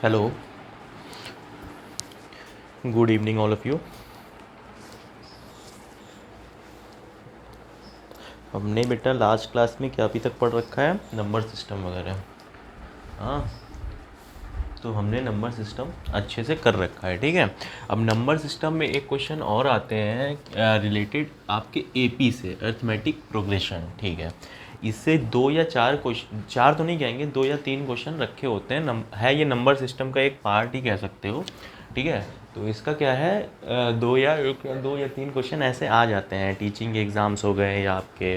Hello, good evening all of you. हमने बेटा last class में क्या अभी तक पढ़ रखा है, नंबर सिस्टम वगैरह। हाँ, तो हमने नंबर सिस्टम अच्छे से कर रखा है, ठीक है। अब नंबर सिस्टम में एक क्वेश्चन और आते हैं रिलेटेड आपके एपी से, अर्थमेटिक प्रोग्रेशन, ठीक है। इससे 2 या 4 क्वेश्चन, 4 तो नहीं कहेंगे, 2 या 3 क्वेश्चन रखे होते हैं। है ये नंबर सिस्टम का एक पार्ट ही कह सकते हो, ठीक है। तो इसका क्या है, 2 या 3 क्वेश्चन ऐसे आ जाते हैं। टीचिंग एग्ज़ाम्स हो गए या आपके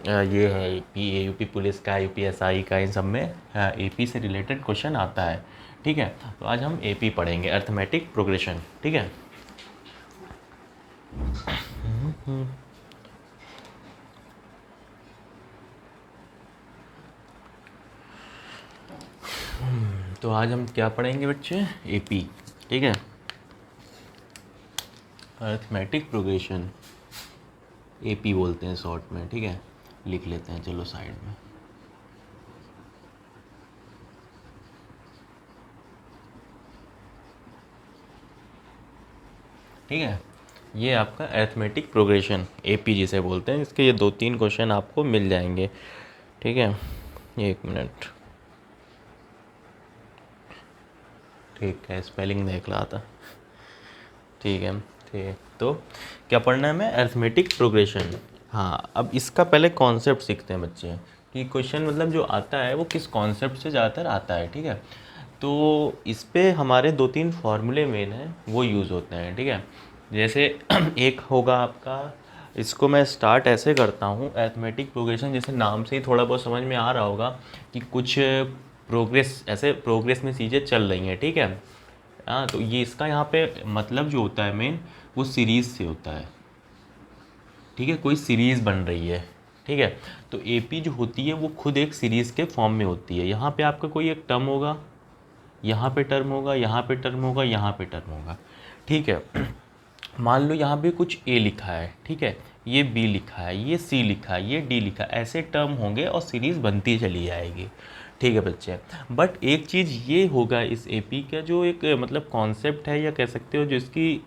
ये है यूपी पुलिस का, यूपीएसआई का, इन सब में एपी से रिलेटेड क्वेश्चन आता है, ठीक है। तो आज हम एपी पढ़ेंगे, अर्थमेटिक प्रोग्रेशन, ठीक है। तो आज हम क्या पढ़ेंगे बच्चे, एपी, ठीक है। अर्थमेटिक प्रोग्रेशन, एपी बोलते हैं शॉर्ट में, ठीक है। लिख लेते हैं, चलो साइड में। ठीक है, ये आपका अरिथमेटिक प्रोग्रेशन एपी जिसे बोलते हैं, इसके ये 2-3 क्वेश्चन आपको मिल जाएंगे, ठीक है। 1 मिनट, ठीक है, स्पेलिंग देख रहा था, ठीक है। ठीक, तो क्या पढ़ना है हमें, अरिथमेटिक प्रोग्रेशन। हाँ, अब इसका पहले कॉन्सेप्ट सीखते हैं बच्चे कि क्वेश्चन मतलब जो आता है वो किस कॉन्सेप्ट से ज़्यादातर आता है, ठीक है। तो इस पे हमारे 2-3 फार्मूले मेन हैं, वो यूज़ होते हैं, ठीक है। जैसे एक होगा आपका, इसको मैं स्टार्ट ऐसे करता हूँ, अरिथमेटिक प्रोग्रेशन, जैसे नाम से ही थोड़ा बहुत समझ में आ रहा होगा कि कुछ प्रोग्रेस, ऐसे प्रोग्रेस में चीज़ें चल रही हैं, ठीक है। हाँ, तो ये इसका यहाँ पे मतलब जो होता है मेन, वो सीरीज़ से होता है, ठीक है। कोई सीरीज़ बन रही है, ठीक है। तो एपी जो होती है वो खुद एक सीरीज़ के फॉर्म में होती है। यहाँ पे आपका कोई एक टर्म होगा, यहाँ पे टर्म होगा, यहाँ पे टर्म होगा, यहाँ पे टर्म होगा, ठीक है। मान लो यहाँ पे कुछ ए लिखा है, ठीक है, ये बी लिखा है, ये सी लिखा है, ये डी लिखा है, ऐसे टर्म होंगे और सीरीज़ बनती चली जाएगी, ठीक है बच्चे। बट एक चीज़ ये होगा इस एपी का, जो एक मतलब कॉन्सेप्ट है या कह सकते हो जो इसकी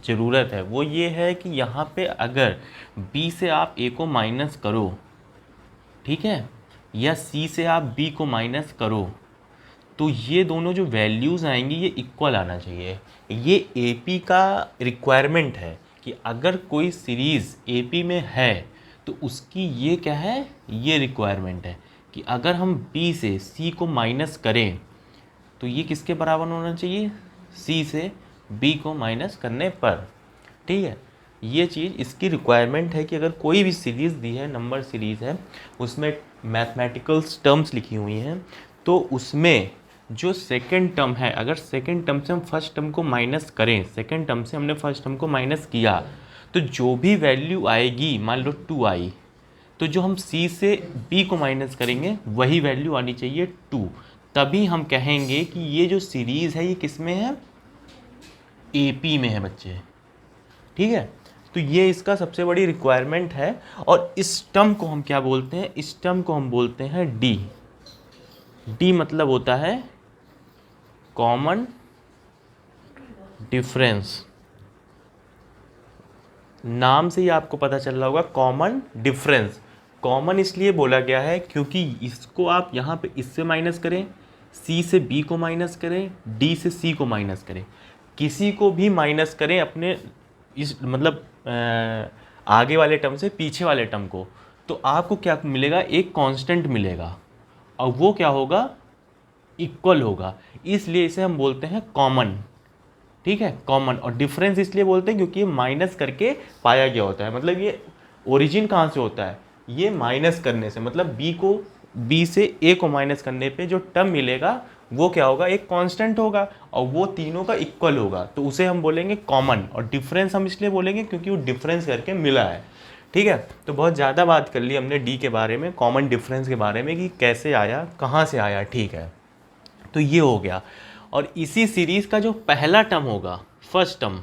ज़रूरत है, वो ये है कि यहाँ पे अगर बी से आप ए को माइनस करो, ठीक है, या सी से आप बी को माइनस करो, तो ये दोनों जो वैल्यूज़ आएंगी ये इक्वल आना चाहिए। ये एपी का रिक्वायरमेंट है कि अगर कोई सीरीज़ एपी में है तो उसकी ये क्या है, ये रिक्वायरमेंट है कि अगर हम बी से सी को माइनस करें तो ये किसके बराबर होना चाहिए, सी से बी को माइनस करने पर, ठीक है। ये चीज़ इसकी रिक्वायरमेंट है कि अगर कोई भी सीरीज़ दी है, नंबर सीरीज़ है, उसमें मैथमेटिकल टर्म्स लिखी हुई हैं, तो उसमें जो सेकंड टर्म है, अगर सेकंड टर्म से हम फर्स्ट टर्म को माइनस करें, सेकंड टर्म से हमने फर्स्ट टर्म को माइनस किया, तो जो भी वैल्यू आएगी, मान लो 2 आई, तो जो हम सी से बी को माइनस करेंगे वही वैल्यू आनी चाहिए 2। तभी हम कहेंगे कि ये जो सीरीज़ है ये किस में है, एपी में है बच्चे, ठीक है। तो ये इसका सबसे बड़ी रिक्वायरमेंट है। और इस टर्म को हम क्या बोलते हैं, इस टर्म को हम बोलते हैं डी। डी मतलब होता है कॉमन डिफरेंस। नाम से ही आपको पता चल रहा होगा, कॉमन डिफरेंस। कॉमन इसलिए बोला गया है क्योंकि इसको आप यहाँ पे इससे माइनस करें, सी से बी को माइनस करें, डी से सी को माइनस करें, किसी को भी माइनस करें अपने इस मतलब आगे वाले टर्म से पीछे वाले टर्म को, तो आपको क्या मिलेगा, एक कांस्टेंट मिलेगा और वो क्या होगा, इक्वल होगा। इसलिए इसे हम बोलते हैं कॉमन, ठीक है, कॉमन। और डिफरेंस इसलिए बोलते हैं क्योंकि ये माइनस करके पाया गया होता है। मतलब ये ओरिजिन कहाँ से होता है, ये माइनस करने से, मतलब बी से ए को माइनस करने पे जो टर्म मिलेगा वो क्या होगा, एक कांस्टेंट होगा और वो तीनों का इक्वल होगा, तो उसे हम बोलेंगे कॉमन। और डिफरेंस हम इसलिए बोलेंगे क्योंकि वो डिफरेंस करके मिला है, ठीक है। तो बहुत ज़्यादा बात कर ली हमने डी के बारे में, कॉमन डिफरेंस के बारे में कि कैसे आया, कहाँ से आया, ठीक है। तो ये हो गया। और इसी सीरीज का जो पहला टर्म होगा, फर्स्ट टर्म,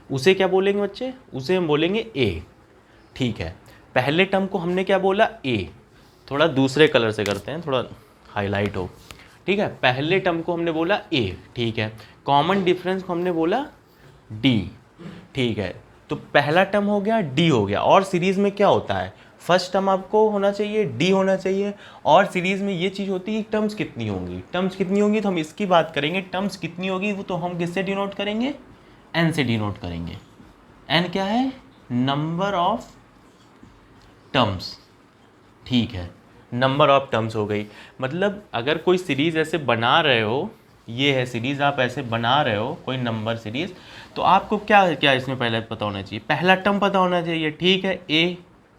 उसे क्या बोलेंगे बच्चे, उसे हम बोलेंगे ए, ठीक है। पहले टर्म को हमने क्या बोला, ए। थोड़ा दूसरे कलर से करते हैं, थोड़ा हाईलाइट हो, ठीक है। पहले टर्म को हमने बोला ए, ठीक है। कॉमन डिफरेंस को हमने बोला डी, ठीक है। तो पहला टर्म हो गया, डी हो गया। और सीरीज में क्या होता है, फर्स्ट टर्म आपको होना चाहिए, डी होना चाहिए। और सीरीज में ये चीज़ होती है कि टर्म्स कितनी होंगी, टर्म्स कितनी होंगी तो हम इसकी बात करेंगे। टर्म्स कितनी होगी वो तो हम किससे डिनोट करेंगे, एन से डिनोट करेंगे। एन क्या है, नंबर ऑफ टर्म्स, ठीक है। नंबर ऑफ टर्म्स हो गई। मतलब अगर कोई सीरीज़ ऐसे बना रहे हो, ये है सीरीज़, आप ऐसे बना रहे हो कोई नंबर सीरीज़, तो आपको क्या क्या इसमें पहले पता होना चाहिए, पहला टर्म पता होना चाहिए, ठीक है।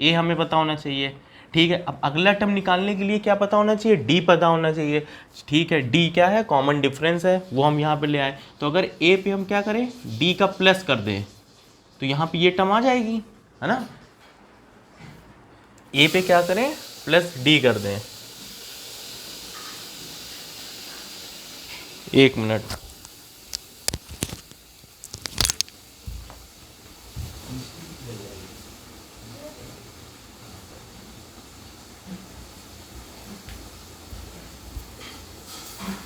ए हमें पता होना चाहिए, ठीक है। अब अगला टर्म निकालने के लिए क्या पता होना चाहिए, डी पता होना चाहिए, ठीक है। डी क्या है, कॉमन डिफरेंस है, वो हम यहाँ पे ले आए। तो अगर ए पे हम क्या करें, डी का प्लस कर दें तो यहाँ पे ये टर्म आ जाएगी, है ना। ए पे क्या करें, प्लस डी कर दें। एक मिनट,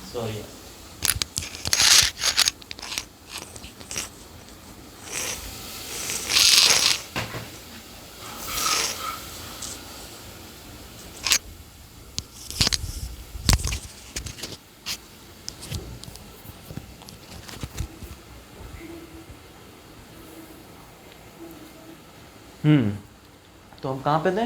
सॉरी। तो हम कहाँ पे थे,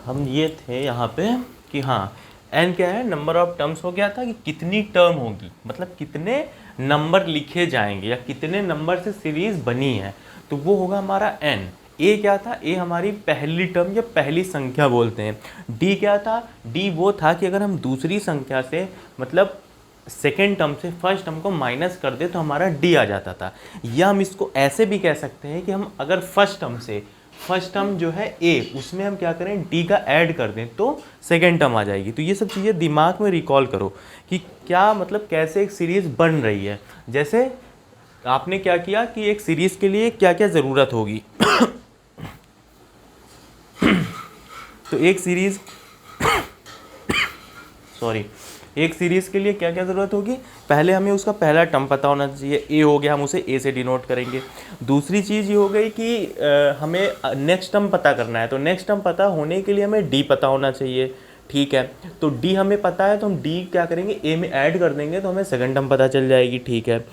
हम ये थे यहाँ पे कि हाँ, एन क्या है, नंबर ऑफ टर्म्स हो गया था कि कितनी टर्म होगी, मतलब कितने नंबर लिखे जाएंगे या कितने नंबर से सीरीज बनी है, तो वो होगा हमारा एन। ए क्या था, ए हमारी पहली टर्म या पहली संख्या बोलते हैं। डी क्या था, डी वो था कि अगर हम दूसरी संख्या से, मतलब सेकेंड टर्म से फर्स्ट टर्म को माइनस कर दे तो हमारा डी आ जाता था। या हम इसको ऐसे भी कह सकते हैं कि हम अगर फर्स्ट टर्म जो है ए, उसमें हम क्या करें, डी का ऐड कर दें तो सेकेंड टर्म आ जाएगी। तो ये सब चीज़ें दिमाग में रिकॉल करो कि क्या मतलब कैसे एक सीरीज़ बन रही है। जैसे आपने क्या किया कि एक सीरीज़ के लिए क्या क्या ज़रूरत होगी तो एक सीरीज़ एक सीरीज़ के लिए क्या क्या ज़रूरत होगी, पहले हमें उसका पहला टर्म पता होना चाहिए, ए हो गया, हम उसे ए से डिनोट करेंगे। दूसरी चीज़ ये हो गई कि हमें नेक्स्ट टर्म पता करना है, तो नेक्स्ट टर्म पता होने के लिए हमें डी पता होना चाहिए, ठीक है। तो डी हमें पता है तो हम डी क्या करेंगे, ए में ऐड कर देंगे तो हमें सेकंड टर्म पता चल जाएगी, ठीक है।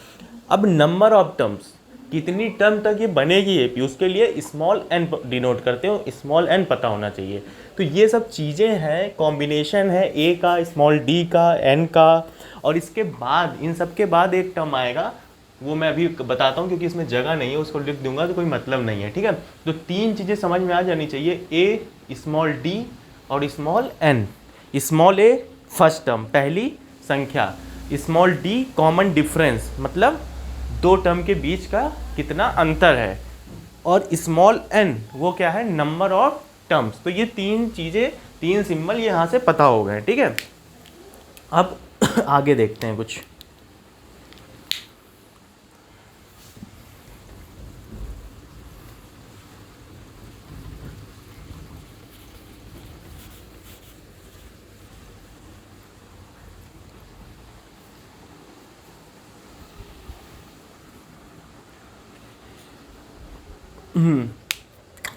अब नंबर ऑफ टर्म्स, कितनी टर्म तक ये बनेगी एपी, उसके लिए स्मॉल एन डिनोट करते हो, स्मॉल एन पता होना चाहिए। तो ये सब चीज़ें हैं, कॉम्बिनेशन है ए का, स्मॉल डी का, एन का। और इसके बाद, इन सब के बाद एक टर्म आएगा, वो मैं अभी बताता हूँ क्योंकि इसमें जगह नहीं है, उसको लिख दूंगा तो कोई मतलब नहीं है, ठीक है। तो तीन चीज़ें समझ में आ जानी चाहिए, ए, स्मॉल डी और स्मॉल एन। स्मॉल ए फर्स्ट टर्म, पहली संख्या, स्मॉल डी कॉमन डिफरेंस, मतलब दो टर्म के बीच का कितना अंतर है, और स्मॉल एन वो क्या है, नंबर ऑफ टर्म्स। तो ये तीन चीज़ें, तीन सिंबल ये यहाँ से पता हो गए, ठीक है। अब आगे देखते हैं कुछ।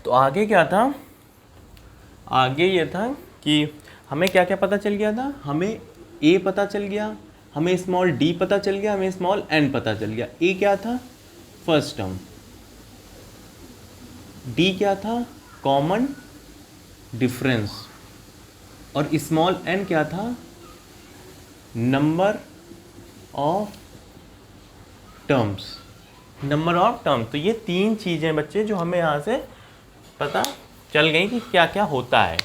तो आगे क्या था, आगे ये था कि हमें क्या क्या पता चल गया था, हमें ए पता चल गया, हमें स्मॉल डी पता चल गया, हमें स्मॉल एन पता चल गया। ए क्या था, फर्स्ट टर्म, डी क्या था, कॉमन डिफरेंस, और स्मॉल एन क्या था, number of terms, number of term. तो ये तीन चीज़ें बच्चे जो हमें यहाँ से पता चल गई कि क्या क्या होता है।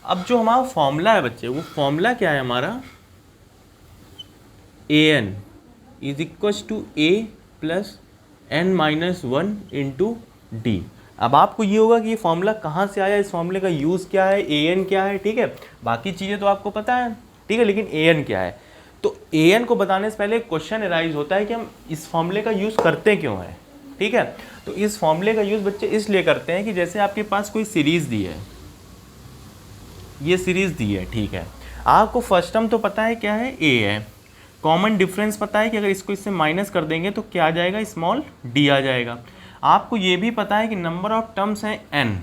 अब जो हमारा फॉर्मूला है बच्चे, वो फॉर्मूला क्या है हमारा, A N is equal to A plus N minus one into D. अब आपको ये होगा कि ये फॉर्मूला कहाँ से आया, इस फॉर्मूले का यूज़ क्या है, ए एन क्या है, ठीक है। बाकी चीज़ें तो आपको पता है, ठीक है, लेकिन ए एन क्या है। तो ए एन को बताने से पहले क्वेश्चन अराइज होता है कि हम इस फॉर्मूले का यूज़ करते क्यों है, ठीक है। तो इस फॉर्मूले का यूज़ बच्चे इसलिए करते हैं कि जैसे आपके पास कोई सीरीज़ दी है, ये सीरीज़ दी है, ठीक है। आपको फर्स्ट टर्म तो पता है क्या है, ए है। कॉमन डिफरेंस पता है कि अगर इसको इससे माइनस कर देंगे तो क्या आ जाएगा, स्मॉल डी आ जाएगा। आपको ये भी पता है कि नंबर ऑफ टर्म्स हैं n,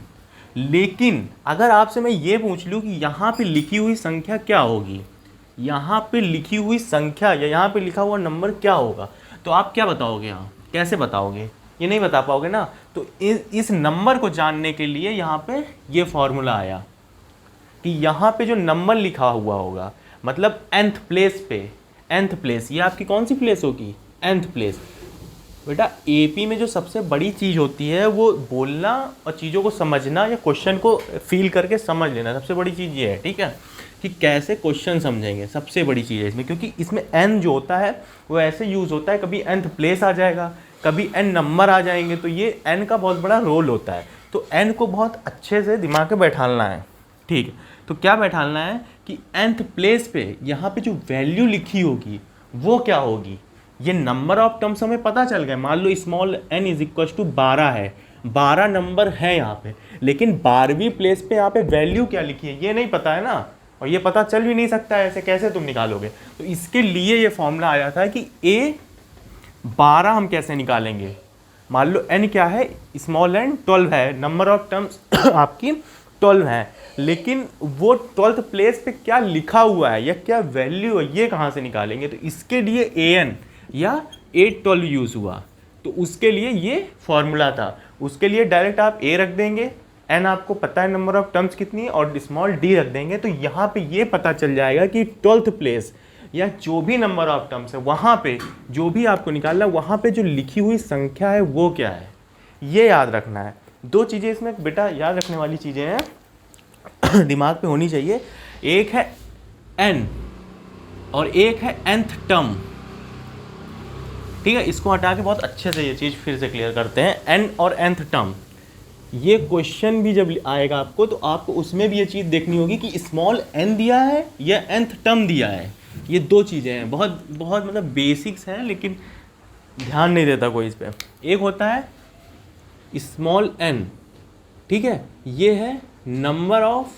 लेकिन अगर आपसे मैं ये पूछ लूँ कि यहाँ पे लिखी हुई संख्या क्या होगी, यहाँ पे लिखी हुई संख्या या यहाँ पे लिखा हुआ नंबर क्या होगा, तो आप क्या बताओगे, यहाँ कैसे बताओगे, ये नहीं बता पाओगे ना। तो इस नंबर को जानने के लिए यहाँ पे ये फॉर्मूला आया कि यहाँ पे जो नंबर लिखा हुआ होगा, मतलब nth प्लेस पे, nth प्लेस, ये आपकी कौन सी प्लेस होगी, nth प्लेस। बेटा एपी में जो सबसे बड़ी चीज़ होती है वो बोलना और चीज़ों को समझना या क्वेश्चन को फील करके समझ लेना, सबसे बड़ी चीज़ ये है, ठीक है, कि कैसे क्वेश्चन समझेंगे, सबसे बड़ी चीज़ है इसमें। क्योंकि इसमें n जो होता है वो ऐसे यूज़ होता है, कभी nth प्लेस आ जाएगा, कभी n नंबर आ जाएंगे, तो ये n का बहुत बड़ा रोल होता है। तो n को बहुत अच्छे से दिमाग में बैठालना है, ठीक है। तो क्या बैठालना है कि nth प्लेस पे यहाँ पे जो वैल्यू लिखी होगी वो क्या होगी। ये नंबर ऑफ टर्म्स हमें पता चल गए, मान लो small n is equal to 12 है, 12 नंबर है यहाँ पे, लेकिन 12वीं प्लेस पे यहाँ पे वैल्यू क्या लिखी है ये नहीं पता है ना, और ये पता चल भी नहीं सकता है, ऐसे कैसे तुम निकालोगे। तो इसके लिए ये फॉर्मूला आया था कि A12 हम कैसे निकालेंगे। मान लो n क्या है, स्मॉल n 12 है, नंबर ऑफ टर्म्स आपकी 12 है, लेकिन वो 12th प्लेस पे क्या लिखा हुआ है या क्या वैल्यू है ये कहाँ से निकालेंगे। तो इसके लिए an या 812 यूज़ हुआ, तो उसके लिए ये फॉर्मूला था। उसके लिए डायरेक्ट आप a रख देंगे, n आपको पता है नंबर ऑफ टर्म्स कितनी है, और स्मॉल d रख देंगे, तो यहाँ पे ये पता चल जाएगा कि 12th प्लेस या जो भी नंबर ऑफ टर्म्स है वहाँ पे जो भी आपको निकालना है वहाँ पे जो लिखी हुई संख्या है वो क्या है, ये याद रखना है। दो चीज़ें इसमें बेटा याद रखने वाली चीज़ें हैं दिमाग पे होनी चाहिए, एक है n और एक है nth टर्म, ठीक है। इसको हटा के बहुत अच्छे से ये चीज़ फिर से क्लियर करते हैं, n और nth टर्म। ये क्वेश्चन भी जब आएगा आपको तो आपको उसमें भी ये चीज़ देखनी होगी कि स्मॉल n दिया है या nth टर्म दिया है। ये दो चीज़ें हैं, बहुत बहुत मतलब बेसिक्स हैं, लेकिन ध्यान नहीं देता कोई इस पर। एक होता है स्मॉल n, ठीक है, ये है नंबर ऑफ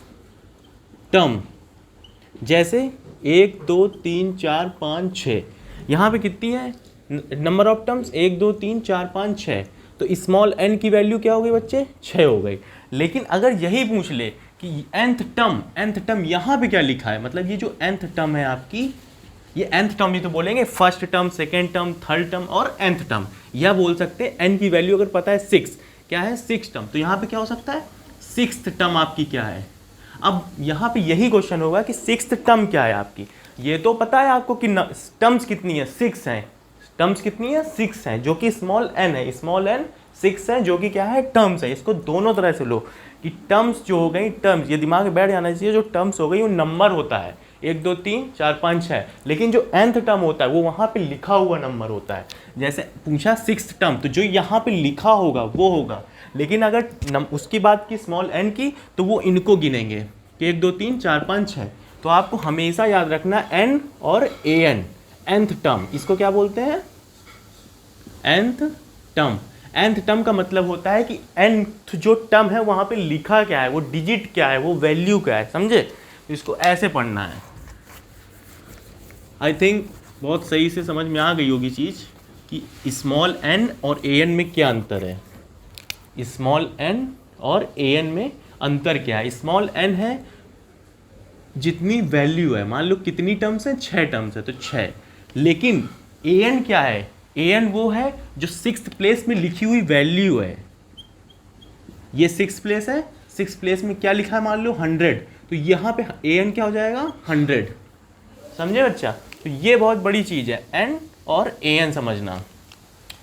टर्म, जैसे 1 2 3 4 5 6, यहाँ पे कितनी है नंबर ऑफ टर्म्स, 1 2 3 4 5 6, तो स्मॉल n की वैल्यू क्या हो गई बच्चे, 6 हो गई। लेकिन अगर यही पूछ ले कि nth टर्म यहाँ पे क्या लिखा है, मतलब ये जो nth टर्म है आपकी, ये nth टर्म ही तो बोलेंगे, first term, second term, third term और nth टर्म, या बोल सकते हैं n की वैल्यू अगर पता है 6, क्या है 6 टर्म, तो यहाँ पे क्या हो सकता है 6th टर्म आपकी क्या है। अब यहाँ पे यही क्वेश्चन होगा कि 6th टर्म क्या है आपकी, ये तो पता है आपको कि टर्म्स कितनी है 6 हैं, टर्म्स कितनी है 6 हैं, जो कि स्मॉल n है, स्मॉल n 6 है, जो कि क्या है टर्म्स है। इसको दोनों तरह से लो कि टर्म्स जो हो गई, टर्म्स ये दिमाग में बैठ जाना चाहिए, जो टर्म्स हो गई वो नंबर होता है 1 2 3 4 5 6, लेकिन जो nth टर्म होता है वो वहाँ पे लिखा हुआ नंबर होता है। जैसे पूछा 6th टर्म, तो जो यहाँ पे लिखा होगा वो होगा, लेकिन अगर उसकी बात की स्मॉल n की तो वो इनको गिनेंगे कि 1 2 3 4 5 6। तो आपको हमेशा याद रखना n और an, nth टर्म, इसको क्या बोलते हैं nth टर्म। nth टर्म का मतलब होता है कि nth जो टर्म है वहाँ पे लिखा क्या है, वो डिजिट क्या है, वो वैल्यू क्या है, समझे। तो इसको ऐसे पढ़ना है। आई थिंक बहुत सही से समझ में आ गई होगी चीज़ कि स्मॉल n और an में क्या अंतर है, स्मॉल n और an में अंतर क्या है। स्मॉल n है जितनी वैल्यू है, मान लो कितनी टर्म्स हैं 6 टर्म्स है तो 6, लेकिन an क्या है, an वो है जो 6th प्लेस में लिखी हुई वैल्यू है। ये 6th प्लेस है, 6th प्लेस में क्या लिखा है मान लो 100, तो यहाँ पे an क्या हो जाएगा 100, समझे बच्चा। तो ये बहुत बड़ी चीज़ है n और an समझना।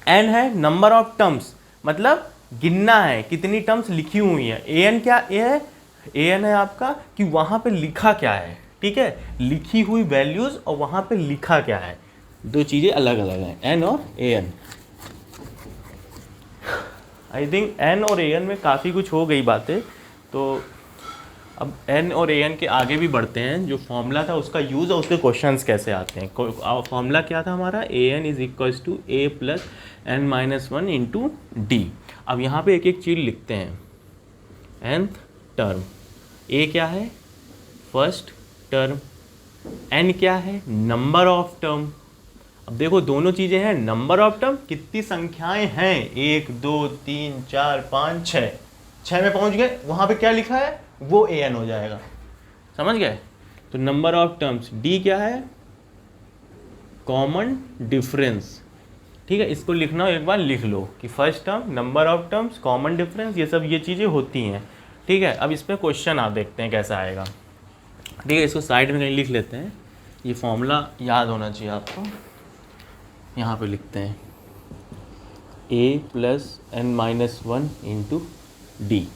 n है नंबर ऑफ टर्म्स, मतलब गिनना है कितनी टर्म्स लिखी हुई हैं। an क्या है, an है आपका कि वहाँ पे लिखा क्या है, ठीक है, लिखी हुई वैल्यूज़ और वहाँ पे लिखा क्या है, दो चीज़ें अलग अलग हैं n और an। आई थिंक n और an में काफ़ी कुछ हो गई बातें, तो अब n और an के आगे भी बढ़ते हैं। जो फॉर्मूला था उसका यूज़ और उसके क्वेश्चंस कैसे आते हैं। फॉर्मूला क्या था हमारा, an is equals to a plus n minus 1 into D. अब यहाँ पे एक एक चीज़ लिखते हैं। nth टर्म, a क्या है फर्स्ट टर्म, n क्या है, नंबर ऑफ टर्म। अब देखो दोनों चीजें हैं, नंबर ऑफ टर्म कितनी संख्याएं हैं, 1 2 3 4 5 6, 6 में पहुंच गए, वहां पे क्या लिखा है वो an हो जाएगा, समझ गए। तो नंबर ऑफ टर्म्स, d क्या है, कॉमन डिफरेंस। ठीक है, इसको लिखना हो एक बार लिख लो कि first term, number of terms, common difference, ये सब ये चीज़ें होती हैं। ठीक है, अब इस पर क्वेश्चन आप देखते हैं कैसा आएगा। ठीक है, इसको साइड में कहीं लिख लेते हैं, ये फॉर्मूला याद होना चाहिए आपको। यहाँ पे लिखते हैं a + n-1 इंटू डी।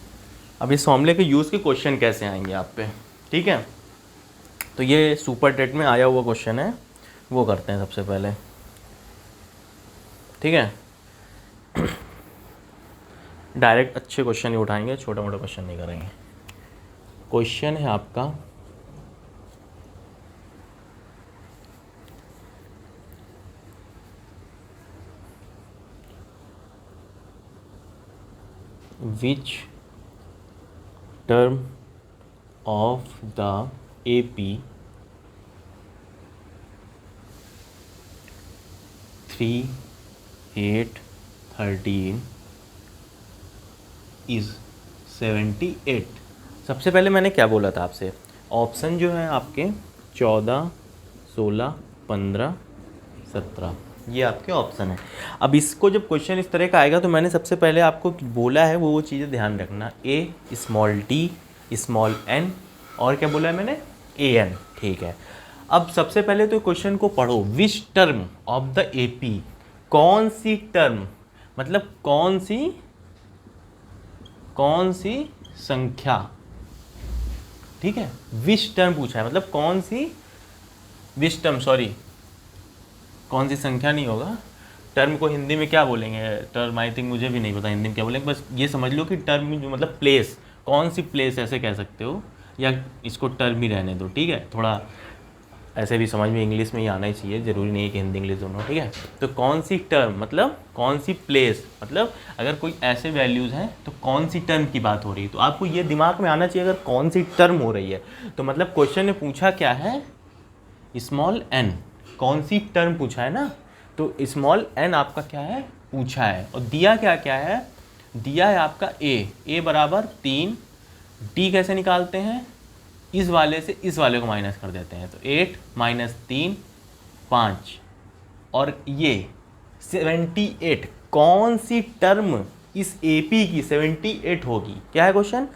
अब इस फॉर्मूले के यूज़ के क्वेश्चन कैसे आएंगे आप पे, ठीक है। तो ये सुपर टेट में आया हुआ क्वेश्चन है, वो करते हैं सबसे पहले, ठीक है। डायरेक्ट अच्छे क्वेश्चन ही उठाएंगे, छोटा मोटा क्वेश्चन नहीं करेंगे। क्वेश्चन है आपका which term of the AP 3 8 13 is 78। सबसे पहले मैंने क्या बोला था आपसे, ऑप्शन जो है आपके 14 16 15 17, ये आपके ऑप्शन है। अब इसको जब क्वेश्चन इस तरह का आएगा तो मैंने सबसे पहले आपको बोला है वो चीज़ें ध्यान रखना, a small d small n, और क्या बोला है मैंने, an। ठीक है, अब सबसे पहले तो क्वेश्चन को पढ़ो, which term of the AP, कौन सी टर्म मतलब कौन सी संख्या, ठीक है। विच टर्म पूछा है मतलब कौन सी, विच टर्म, सॉरी कौन सी संख्या नहीं होगा, टर्म को हिंदी में क्या बोलेंगे, टर्म आई थिंक मुझे भी नहीं पता हिंदी में क्या बोलेंगे, बस ये समझ लो कि टर्म मतलब प्लेस, कौन सी प्लेस ऐसे कह सकते हो, या इसको टर्म ही रहने दो, ठीक है। थोड़ा ऐसे भी समझ में इंग्लिश में ही आना ही चाहिए, ज़रूरी नहीं है कि हिंदी इंग्लिश दोनों, ठीक है। तो कौन सी टर्म मतलब कौन सी प्लेस, मतलब अगर कोई ऐसे वैल्यूज़ हैं तो कौन सी टर्म की बात हो रही है, तो आपको ये दिमाग में आना चाहिए, अगर कौन सी टर्म हो रही है तो मतलब क्वेश्चन ने पूछा क्या है, स्मॉल n, कौन सी टर्म पूछा है ना, तो स्मॉल n आपका क्या है पूछा है, और दिया क्या क्या है, दिया है आपका a बराबर 3, d कैसे निकालते हैं, इस वाले से इस वाले को माइनस कर देते हैं, तो 8 - 3 5, और ये 78, कौन सी टर्म इस AP की 78 होगी, क्या है क्वेश्चन,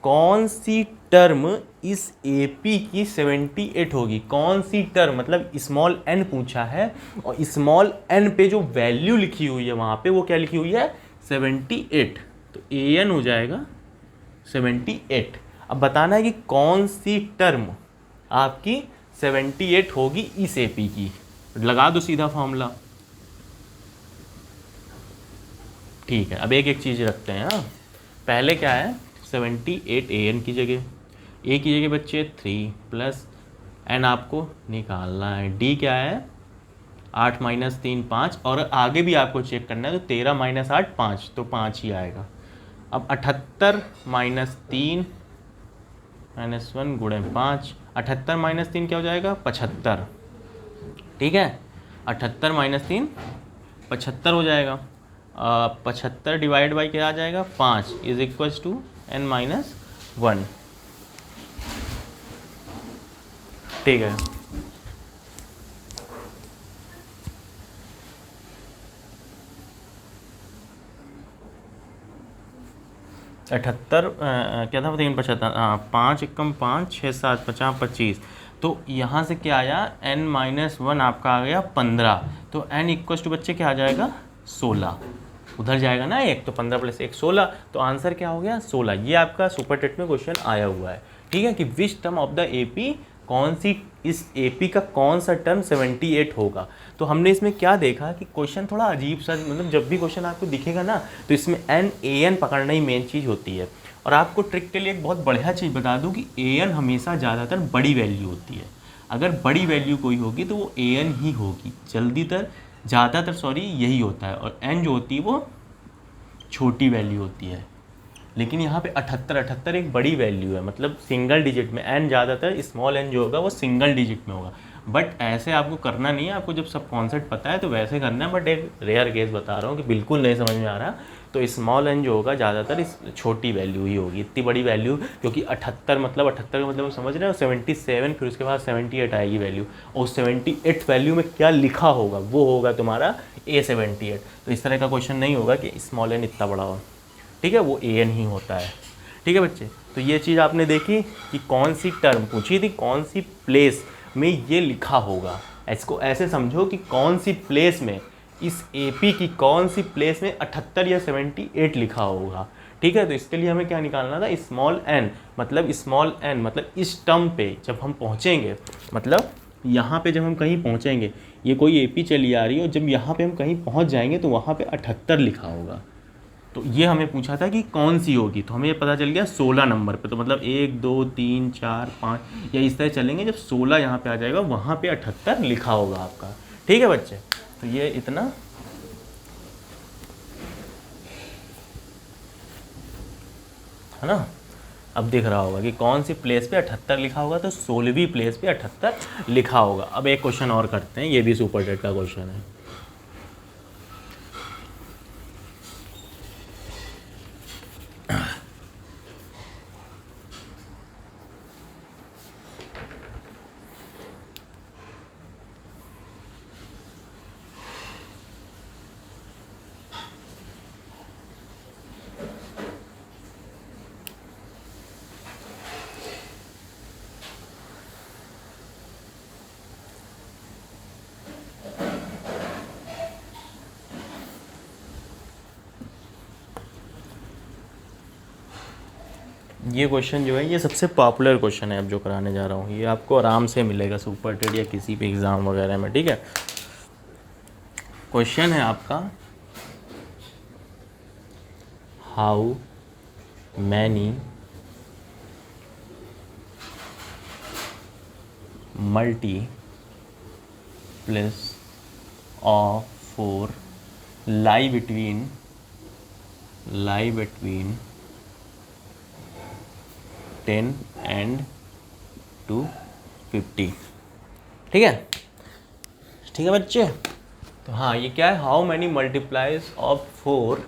कौन सी टर्म इस AP की 78 होगी, कौन सी टर्म मतलब स्मॉल n पूछा है, और स्मॉल n पे जो वैल्यू लिखी हुई है वहाँ पे वो क्या लिखी हुई है 78, तो an हो जाएगा 78। अब बताना है कि कौन सी टर्म आपकी 78 होगी इस AP की, लगा दो सीधा फॉर्मूला। ठीक है, अब एक एक चीज़ रखते हैं। हाँ, पहले क्या है 78 an की जगह, a की जगह बच्चे 3 प्लस n आपको निकालना है, d क्या है 8 - 3 5, और आगे भी आपको चेक करना है, तो 13 - 8 5, तो 5 ही आएगा। अब 78 - 3 -1 गुणे 5, 78 - 3 क्या हो जाएगा 75, ठीक है। 78 - 3 75 हो जाएगा, 75 डिवाइड बाई क्या आ जाएगा 5 इज इक्वल्स टू n-1, ठीक है। अठहत्तर क्या था 3 75, हाँ 5 एकम 5 6 7 50 25, तो यहाँ से क्या आया n-1 आपका आ गया 15, तो n इक्वल्स टू बच्चे क्या आ जाएगा 16, उधर जाएगा ना एक, तो 15 + 1 16, तो आंसर क्या हो गया 16। ये आपका सुपर टेट में क्वेश्चन आया हुआ है, ठीक है, कि which term of the AP, कौन सी इस AP का कौन सा टर्म 78 होगा। तो हमने इसमें क्या देखा कि क्वेश्चन थोड़ा अजीब सा, मतलब जब भी क्वेश्चन आपको दिखेगा ना तो इसमें an पकड़ना ही मेन चीज़ होती है। और आपको ट्रिक के लिए एक बहुत बढ़िया चीज़ बता दूं कि an हमेशा ज़्यादातर बड़ी वैल्यू होती है, अगर बड़ी वैल्यू कोई होगी तो वो an ही होगी, ज़्यादातर यही होता है, और n जो होती है वो छोटी वैल्यू होती है, लेकिन यहाँ पे 78 78 एक बड़ी वैल्यू है, मतलब सिंगल डिजिट में। n ज़्यादातर स्मॉल n जो होगा वो सिंगल डिजिट में होगा, बट ऐसे आपको करना नहीं है। आपको जब सब कॉन्सेप्ट पता है तो वैसे करना है, बट एक रेयर केस बता रहा हूँ कि बिल्कुल नहीं समझ में आ रहा, तो स्मॉल n जो होगा ज़्यादातर इस छोटी वैल्यू ही होगी। इतनी बड़ी वैल्यू, क्योंकि 78 मतलब 78 का मतलब समझ रहे हो 77, फिर उसके बाद 78 आएगी वैल्यू, और 78 वैल्यू में क्या लिखा होगा वो होगा तुम्हारा A78। तो इस तरह का क्वेश्चन नहीं होगा कि स्मॉल n इतना बड़ा हो, ठीक है, वो AN ही होता है। ठीक है बच्चे, तो ये चीज़ आपने देखी कि कौन सी टर्म पूछी थी, कौन सी प्लेस में ये लिखा होगा। इसको ऐसे समझो कि कौन सी प्लेस में, इस AP की कौन सी प्लेस में 78 या 78 लिखा होगा। ठीक है, तो इसके लिए हमें क्या निकालना था, स्मॉल n मतलब इस टर्म पे जब हम पहुँचेंगे, मतलब यहाँ पे जब हम कहीं पहुँचेंगे, ये कोई AP चली आ रही है और जब यहाँ पे हम कहीं पहुँच जाएंगे तो वहाँ पे 78 लिखा होगा। तो ये हमें पूछा था कि कौन सी होगी, तो हमें ये पता चल गया 16 नंबर पे। तो मतलब 1 2 3 4 5 या इस तरह चलेंगे, जब 16 यहाँ पे आ जाएगा वहाँ पे 78 लिखा होगा आपका। ठीक है बच्चे, तो ये इतना है ना। अब दिख रहा होगा कि कौन सी प्लेस पे 78 लिखा होगा, तो 16वीं प्लेस पे 78 लिखा होगा। अब एक क्वेश्चन और करते हैं, ये भी सुपर टेट का क्वेश्चन है। ये क्वेश्चन जो है ये सबसे पॉपुलर क्वेश्चन है अब जो कराने जा रहा हूँ। ये आपको आराम से मिलेगा सुपर टेट या किसी भी एग्ज़ाम वगैरह में। ठीक है, क्वेश्चन है आपका, how many multiples of 4 lie between 10 and 250। ठीक है, ठीक है बच्चे। तो हाँ, ये क्या है, how many multiplies of 4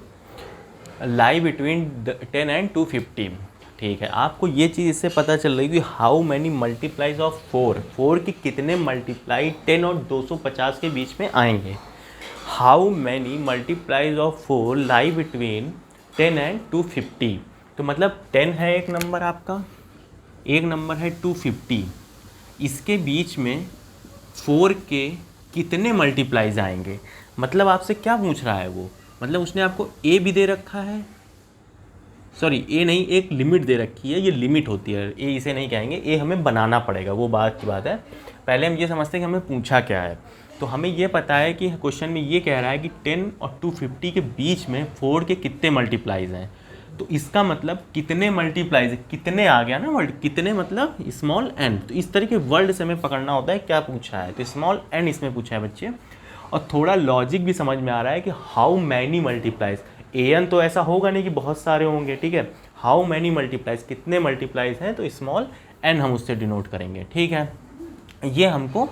lie between 10 and 250। ठीक है, आपको ये चीज़ इससे पता चल रही है कि हाउ मैनी मल्टीप्लाइज ऑफ 4 के कितने मल्टीप्लाई 10 और 250 के बीच में आएंगे। How many multiplies of 4 lie between 10 and 250। तो मतलब 10 है एक नंबर आपका, एक नंबर है 250, इसके बीच में 4 के कितने मल्टीप्लाइज आएंगे। मतलब आपसे क्या पूछ रहा है वो, मतलब उसने आपको ए भी दे रखा है, सॉरी ए नहीं, एक लिमिट दे रखी है, ये लिमिट होती है, ए इसे नहीं कहेंगे, ए हमें बनाना पड़ेगा, वो बात की बात है। पहले हम ये समझते हैं कि हमें पूछा क्या है। तो हमें ये पता है कि क्वेश्चन में ये कह रहा है कि 10 और 250 के बीच में 4 के कितने मल्टीप्लाइज हैं। तो इसका मतलब कितने मल्टीप्लाइज, कितने आ गया ना वर्ड, कितने मतलब स्मॉल एन। तो इस तरह के वर्ड से हमें पकड़ना होता है क्या पूछा है। तो स्मॉल एन इसमें पूछा है बच्चे, और थोड़ा लॉजिक भी समझ में आ रहा है कि how many multiplies. A N तो ऐसा होगा नहीं कि बहुत सारे होंगे, ठीक है, हाउ मैनी मल्टीप्लाइज, कितने मल्टीप्लाइज हैं, तो स्मॉल एन हम उससे डिनोट करेंगे। ठीक है, ये हमको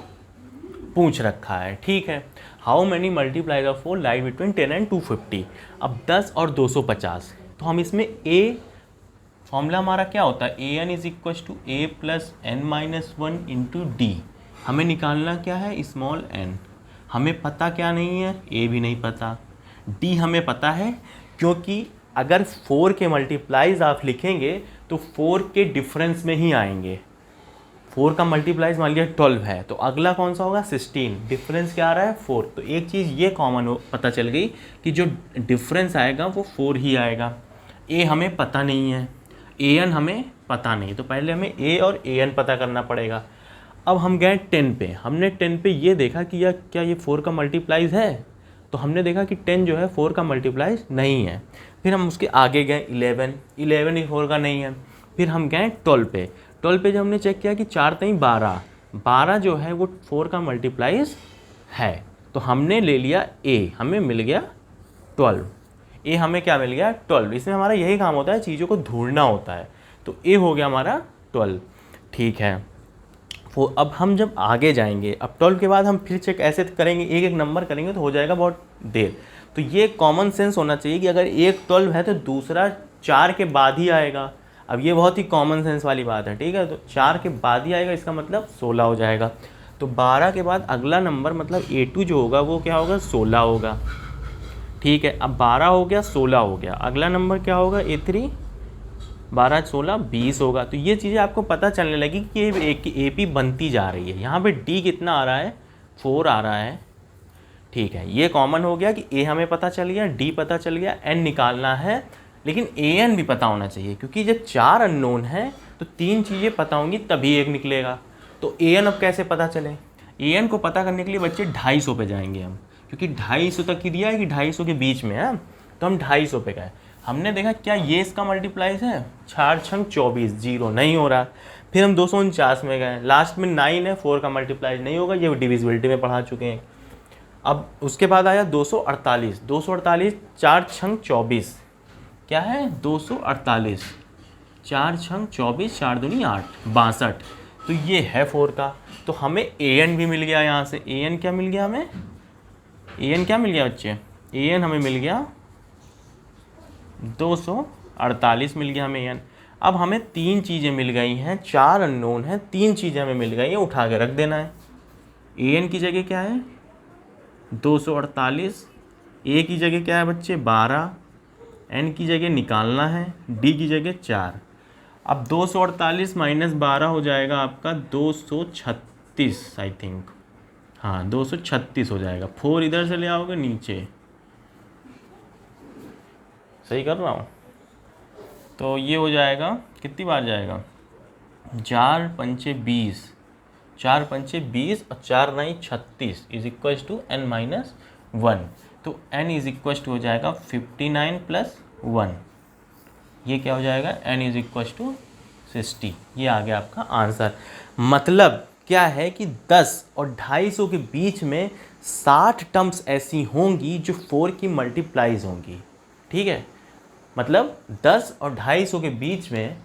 पूछ रखा है। ठीक है, how many multiplies of 4 lie between 10 and 250। अब 10 और 250, तो हम इसमें ए फॉर्मूला हमारा क्या होता है, A N is equal to A plus N minus 1 into D. हमें निकालना क्या है, स्मॉल एन। हमें पता क्या नहीं है, ए भी नहीं पता, डी हमें पता है, क्योंकि अगर 4 के मल्टीप्लाइज आप लिखेंगे तो 4 के डिफरेंस में ही आएंगे। 4 का मल्टीप्लाइज मान लिया 12 है, तो अगला कौन सा होगा 16, डिफरेंस क्या आ रहा है 4। तो एक चीज़ ये कॉमन पता चल गई कि जो डिफरेंस आएगा वो 4 ही आएगा। ए हमें पता नहीं है, ए एन हमें पता नहीं, तो पहले हमें ए और ए एन पता करना पड़ेगा। अब हम गए 10 पे, हमने 10 पे ये देखा कि यह क्या ये 4 का मल्टीप्लाइज है, तो हमने देखा कि 10 जो है 4 का मल्टीप्लाइज नहीं है। फिर हम उसके आगे गए 11 ही 4 का नहीं है। फिर हम गए 12 पे, 12 पे जब हमने चेक किया कि 4 3 12 जो है वो 4 का मल्टीप्लाइज है, तो हमने ले लिया ए, हमें मिल गया 12। ए हमें क्या मिल गया 12। इसमें हमारा यही काम होता है, चीज़ों को ढूंढना होता है। तो ए हो गया हमारा 12। ठीक है, वो अब हम जब आगे जाएंगे, अब 12 के बाद हम फिर चेक ऐसे करेंगे, एक एक नंबर करेंगे तो हो जाएगा बहुत देर। तो ये कॉमन सेंस होना चाहिए कि अगर एक 12 है तो दूसरा 4 के बाद ही आएगा। अब ये बहुत ही कॉमन सेंस वाली बात है, ठीक है। तो 4 के बाद ही आएगा, इसका मतलब 16 हो जाएगा। तो 12 के बाद अगला नंबर मतलब A2 जो होगा वो क्या होगा 16 होगा। ठीक है, अब 12 हो गया, 16 हो गया, अगला नंबर क्या होगा A3, 12 16 20 होगा। तो ये चीज़ें आपको पता चलने लगी कि AP बनती जा रही है। यहाँ पे D कितना आ रहा है 4 आ रहा है। ठीक है, ये कॉमन हो गया कि A हमें पता चल गया, D पता चल गया, N निकालना है, लेकिन AN भी पता होना चाहिए, क्योंकि जब 4 अननोन है तो 3 चीज़ें पता होंगी तभी एक निकलेगा। तो AN अब कैसे पता चले? AN को पता करने के लिए बच्चे 250 पे जाएंगे हम, क्योंकि 250 तक ही दिया है कि 250 के बीच में है, तो हम 250 पे गए। हमने देखा क्या ये इसका मल्टीप्लाइज है, 4 छंग 24, जीरो नहीं हो रहा। फिर हम 249 में गए, लास्ट में 9 है, 4 का मल्टीप्लाइज नहीं होगा, ये डिविजिबिलिटी में पढ़ा चुके हैं। अब उसके बाद आया 248, 248 4 छंग 24, क्या है 248, 4 छंग 24, 4 दूनी 8, 62। तो ये है 4 का। तो हमें AN भी मिल गया यहाँ से। AN क्या मिल गया हमें? AN क्या मिल गया बच्चे? AN हमें मिल गया 248 मिल गया हमें AN। अब हमें 3 चीज़ें मिल गई हैं, 4 अननोन हैं, 3 चीज़ें हमें मिल गई हैं, उठा के रख देना है। AN की जगह क्या है 248, A की जगह क्या है बच्चे 12, N की जगह निकालना है, D की जगह 4। अब 248 माइनस 12 हो जाएगा आपका 236 आई थिंक, हाँ 236 हो जाएगा। 4 इधर से ले आओगे नीचे, सही कर रहा हूँ? तो ये हो जाएगा, कितनी बार जाएगा 4 पंचे 20, 4 पंचे 20 और 4 9 36 is equal to N minus 1। तो N इज इक्वल टू हो जाएगा 59 प्लस 1, ये क्या हो जाएगा N इज इक्वल टू 60। ये आ गया आपका आंसर। मतलब क्या है कि 10 और 250 के बीच में 60 टर्म्स ऐसी होंगी जो 4 की मल्टीप्लाइज होंगी। ठीक है, मतलब 10 और 250 के बीच में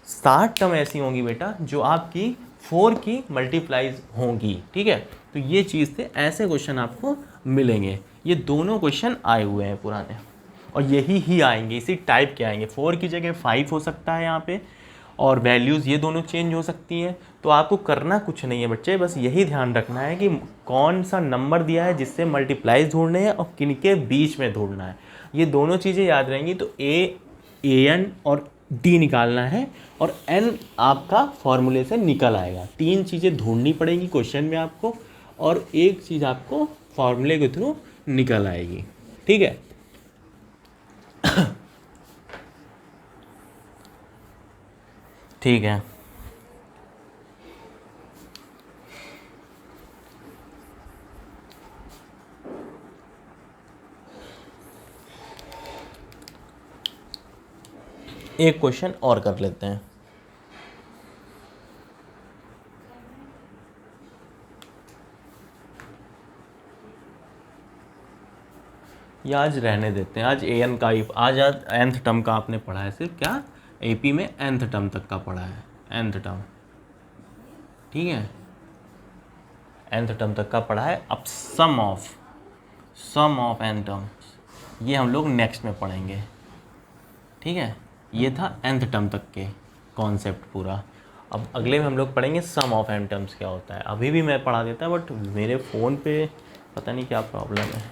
60 टर्म ऐसी होंगी बेटा जो आपकी 4 की मल्टीप्लाइज होंगी। ठीक है, तो ये चीज़ थे, ऐसे क्वेश्चन आपको मिलेंगे। ये दोनों क्वेश्चन आए हुए हैं पुराने, और यही ही आएंगे, इसी टाइप के आएंगे। 4 की जगह 5 हो सकता है यहाँ पे, और वैल्यूज़ ये दोनों चेंज हो सकती हैं। तो आपको करना कुछ नहीं है बच्चे, बस यही ध्यान रखना है कि कौन सा नंबर दिया है जिससे मल्टीप्लाइज ढूंढने हैं और किन के बीच में ढूंढना है। ये दोनों चीज़ें याद रहेंगी। तो AN और D निकालना है, और N आपका फॉर्मूले से निकल आएगा। 3 चीज़ें ढूंढनी पड़ेगी क्वेश्चन में आपको, और एक चीज़ आपको फॉर्मूले के थ्रू निकल आएगी। ठीक है, ठीक है। एक क्वेश्चन और कर लेते हैं। ये आज रहने देते हैं, आज AN का ही, आज nth टर्म का आपने पढ़ा है सिर्फ, क्या AP में nth टर्म तक का पढ़ा है, nth टर्म। ठीक है, nth टर्म तक का पढ़ा है। अब सम ऑफ n टर्म्स ये हम लोग नेक्स्ट में पढ़ेंगे। ठीक है, ये था nth टर्म तक के कॉन्सेप्ट पूरा। अब अगले में हम लोग पढ़ेंगे सम ऑफ n टर्म्स क्या होता है। अभी भी मैं पढ़ा देता, बट मेरे फ़ोन पे पता नहीं क्या प्रॉब्लम है।